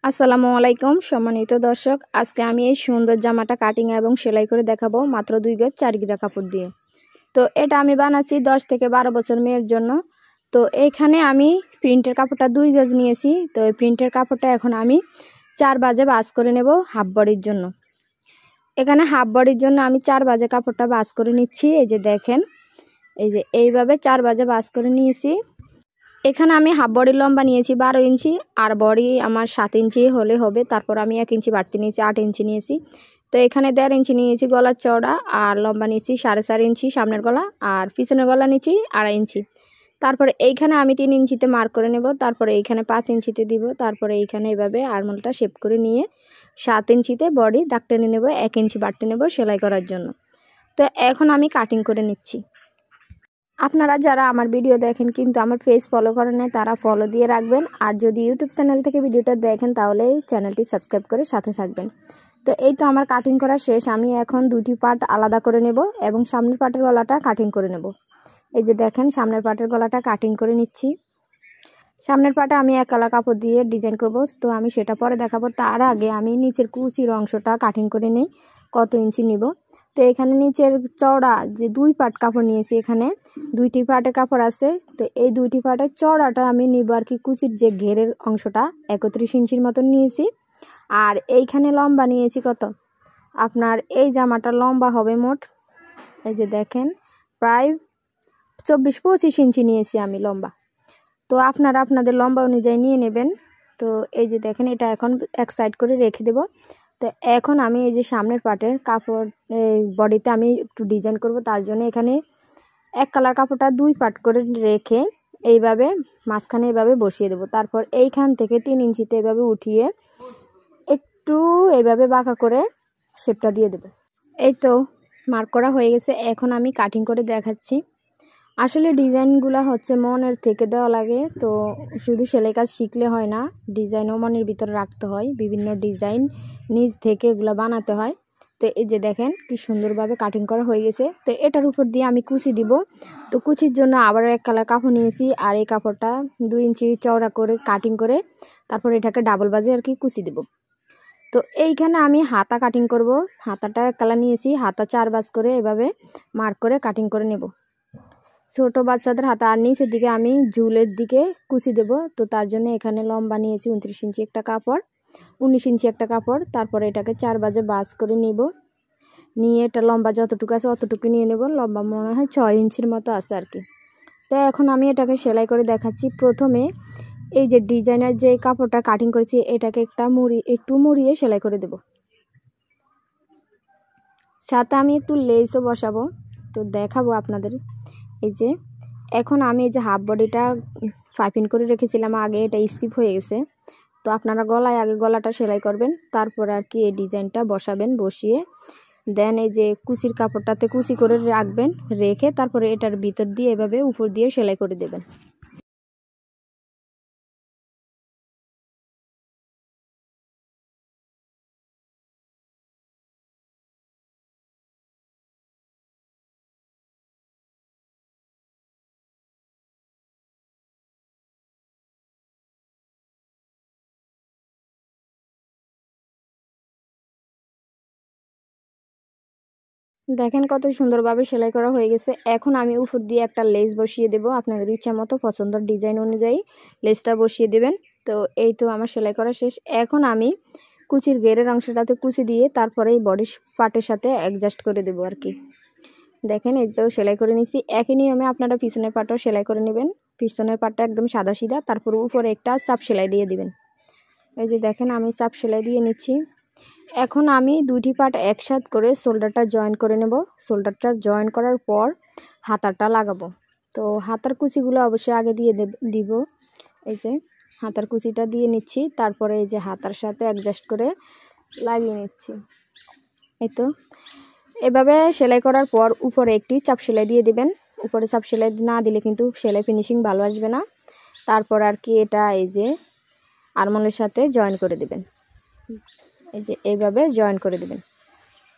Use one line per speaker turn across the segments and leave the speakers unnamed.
আসসালামু আলাইকুম সম্মানিত দর্শক, আজকে আমি এই সুন্দর জামাটা কাটিং এবং সেলাই করে দেখাবো মাত্র 2 গজ 4 গিরা কাপড় দিয়ে। তো এটা আমি বানাচ্ছি 10 থেকে 12 বছর মেয়ের জন্য। তো এইখানে আমি প্রিন্টের কাপড়টা 2 গজ নিয়েছি। তো এই প্রিন্টের কাপড়টা এখন আমি 4 বাজে ভাঁজ করে নেব হাফ বডির জন্য। এখানে হাফ বডির জন্য আমি 4 বাজে কাপড়টা ভাঁজ করে নিচ্ছি। এই যে দেখেন, এই যে এইভাবে 4 বাজে ভাঁজ করে নিয়েছি। এখানে আমি হাফ বডির লম্বা নিয়েছি 12 ইঞ্চি, আর বডি আমার 7 ইঞ্চি হলে হবে। তারপর আমি 1 ইঞ্চি বাড়তি নিয়েছি, 8 ইঞ্চি নিয়েছি। তো এখানে 1.5 ইঞ্চি নিয়েছি গলার চওড়া, আর লম্বা নিয়েছি 4.5 ইঞ্চি সামনের গলা, আর পিছনের গলা নিয়েছি 2.5 ইঞ্চি। তারপরে এইখানে আমি 3 ইঞ্চিতে মার্ক করে নেব, তারপরে এইখানে 5 ইঞ্চিতে দিব, তারপরে এইখানে এভাবে আরমোলটা শেপ করে নিয়ে 7 ইঞ্চিতে বডি দাগ টেনে নেব, 1 ইঞ্চি বাড়তি নেব সেলাই করার জন্য। তো এখন আমি কাটিং করে নিচ্ছি। আপনারা যারা আমার ভিডিও দেখেন কিন্তু আমার পেজ ফলো করেন না, তারা ফলো দিয়ে রাখবেন। আর যদি ইউটিউব চ্যানেল থেকে ভিডিওটা দেখেন তাহলে চ্যানেলটি সাবস্ক্রাইব করে সাথে থাকবেন। তো এই তো আমার কাটিং করা শেষ। আমি এখন দুটি পার্ট আলাদা করে নেব এবং সামনের পার্টের গলাটা কাটিং করে নেব। এই যে দেখেন, সামনের পার্টের গলাটা কাটিং করে নিচ্ছি। সামনের পার্টে আমি 1 কালার কাপড় দিয়ে ডিজাইন করব, তো আমি সেটা পরে দেখাবো। তার আগে আমি নিচের কুচির অংশটা কাটিং করে নেই, কত ইঞ্চি নিব। তো এখানে নিচের চওড়া যে 2 পার্ট কাপড় নিয়েছি, এখানে 2টি পার্টে কাপড় আছে। তো এই 2টি পার্টের চওড়াটা আমি নিব আর কি, কুচির যে ঘেরের অংশটা 31 ইঞ্চির মতন নিয়েছি। আর এইখানে লম্বা নিয়েছি কত, আপনার এই জামাটার লম্বা হবে মোট, এই যে দেখেন, প্রায় 24-25 ইঞ্চি নিয়েছি আমি লম্বা। তো আপনারা আপনাদের লম্বা অনুযায়ী নিয়ে নেবেন। তো এই যে দেখেন, এটা এখন এক সাইড করে রেখে দেব। তো এখন আমি এই যে সামনের পার্টের কাপড় বডিতে আমি একটু ডিজাইন করব, তার জন্য এখানে 1 কালার কাপড়টা 2 পার্ট করে রেখে এইভাবে মাঝখানে এইভাবে বসিয়ে দেব। তারপর এইখান থেকে 3 ইঞ্চিতে এইভাবে উঠিয়ে একটু এইভাবে বাঁকা করে শেপটা দিয়ে দেব। এই তো মার্ক করা হয়ে গেছে। এখন আমি কাটিং করে দেখাচ্ছি। আসলে ডিজাইনগুলো হচ্ছে মনের থেকে দেওয়া লাগে, তো শুধু সেলাই কাজ শিখলে হয় না, ডিজাইনও মনের ভিতরে রাখতে হয়। বিভিন্ন ডিজাইন নিজ থেকে এগুলো বানাতে হয়। তো এই যে দেখেন কি সুন্দরভাবে কাটিং করা হয়ে গেছে। তো এটার উপর দিয়ে আমি কুচি দিব। তো কুচির জন্য আবার 1 কালার কাপড় নিয়েছি, আর এই কাপড়টা 2 ইঞ্চি চওড়া করে কাটিং করে তারপর এটাকে ডাবল বাজে আর কি কুচি দেব। তো এইখানে আমি হাতা কাটিং করব। হাতাটা 1 কালার নিয়েছি, হাতা 4 ভাঁজ করে এভাবে মার্ক করে কাটিং করে নেব। ছোট বাচ্চাদের হাতে, আর নিচের দিকে আমি ঝুলের দিকে কুচি দেব। তো তার জন্য এখানে লম্বা নিয়েছি 29 ইঞ্চি একটা কাপড়, 19 ইঞ্চি একটা কাপড়, তারপরে এটাকে 4 ভাঁজে ভাঁজ করে নিব। নিয়ে এটা লম্বা যতটুকু আছে অতটুকু নিয়ে নেব। লম্বা মনে হয় 6 ইঞ্চির মতো আছে আর কি। তো এখন আমি এটাকে সেলাই করে দেখাচ্ছি। প্রথমে এই যে ডিজাইনার যে কাপড়টা কাটিং করেছি এটাকে একটু মুড়িয়ে সেলাই করে দেব। সাথে আমি একটু লেসও বসাবো, তো দেখাবো আপনাদের। এই যে এখন আমি এই যে হাফ বডিটা পাইপিং করে রেখেছিলাম আগে, এটা স্কিপ হয়ে গেছে। তো আপনারা গলায় আগে গলাটা সেলাই করবেন, তারপর আর কি এই ডিজাইনটা বসাবেন। বসিয়ে দেন এই যে কুচির কাপড়টাতে কুচি করে রাখবেন, রেখে তারপরে এটার ভিতর দিয়ে এভাবে উপর দিয়ে সেলাই করে দেবেন। দেখেন কত সুন্দরভাবে সেলাই করা হয়ে গেছে। এখন আমি উপর দিয়ে একটা লেস বসিয়ে দেব, আপনাদের ইচ্ছা মতো পছন্দের ডিজাইন অনুযায়ী লেসটা বসিয়ে দেবেন। তো এই তো আমার সেলাই করা শেষ। এখন আমি কুচির ঘেরের অংশটাতে কুচি দিয়ে তারপরে এই বডি পার্টের সাথে অ্যাডজাস্ট করে দেবো আর কি। দেখেন এই তো সেলাই করে নিছি। একই নিয়মে আপনারা পিছনের পার্টও সেলাই করে নেবেন। পিছনের পার্টটা একদম সাদা সিধা, তারপর উপরে একটা চাপ সেলাই দিয়ে দিবেন। এই যে দেখেন আমি চাপ সেলাই দিয়ে নিচ্ছি। এখন আমি 2টি পার্ট একসাথে করে শোল্ডারটা জয়েন করে নেব। শোল্ডারটা জয়েন করার পর হাতাটা লাগাবো। তো হাতার কুচিগুলো অবশ্যই আগে দিয়ে দিব। এই যে হাতার কুচিটা দিয়ে নিচ্ছি, তারপরে এই যে হাতার সাথে অ্যাডজাস্ট করে লাগিয়ে নিচ্ছি। এই তো এভাবে সেলাই করার পর উপরে একটি চাপ সেলাই দিয়ে দিবেন। উপরে চাপ সেলাই না দিলে কিন্তু সেলাই ফিনিশিং ভালো আসবে না। তারপর আর কি এটা এই যে আরমোলের সাথে জয়েন করে দিবেন। এই যে এইভাবে জয়েন করে দিবেন।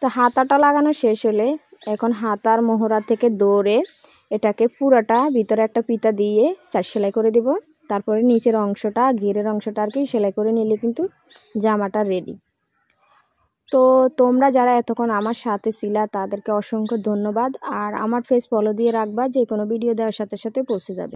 তো হাতাটা লাগানো শেষ হলে এখন হাতার মোহরা থেকে দৌড়ে এটাকে পুরাটা ভিতরে একটা ফিতা দিয়ে সাইড সেলাই করে দিব। তারপরে নিচের অংশটা, ঘেরের অংশটা আর কি সেলাই করে নিলে কিন্তু জামাটা রেডি। তো তোমরা যারা এতক্ষণ আমার সাথে ছিলা তাদেরকে অসংখ্য ধন্যবাদ। আর আমার পেজ ফলো দিয়ে রাখবা, যে কোনো ভিডিও দেওয়ার সাথে সাথে পৌঁছে যাবে।